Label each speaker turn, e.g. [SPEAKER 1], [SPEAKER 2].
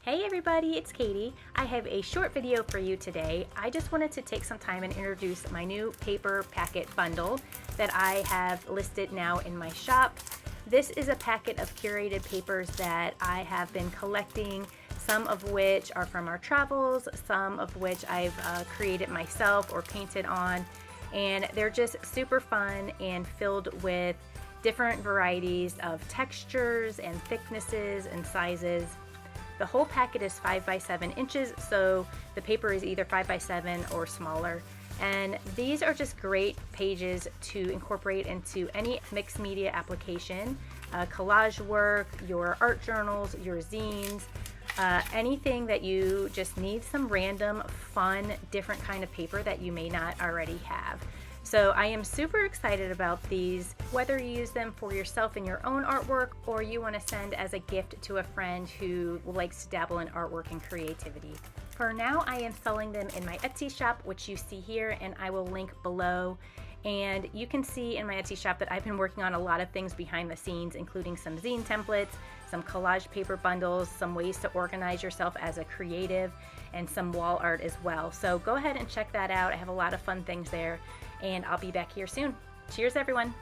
[SPEAKER 1] Hey everybody, it's Katie. I have a short video for you today. I just wanted to take some time and introduce my new paper packet bundle that I have listed now in my shop. This is a packet of curated papers that I have been collecting, some of which are from our travels, some of which I've created myself or painted on, and they're just super fun and filled with different varieties of textures and thicknesses and sizes. The whole packet is 5 by 7 inches, so the paper is either 5 by 7 or smaller. And these are just great pages to incorporate into any mixed media application, collage work, your art journals, your zines, anything that you just need some random, fun, different kind of paper that you may not already have. So I am super excited about these, whether you use them for yourself in your own artwork or you want to send as a gift to a friend who likes to dabble in artwork and creativity. For now, I am selling them in my Etsy shop, which you see here, and I will link below. And you can see in my Etsy shop that I've been working on a lot of things behind the scenes, including some zine templates, some collage paper bundles, some ways to organize yourself as a creative, and some wall art as well. So go ahead and check that out. I have a lot of fun things there, and I'll be back here soon. Cheers, everyone.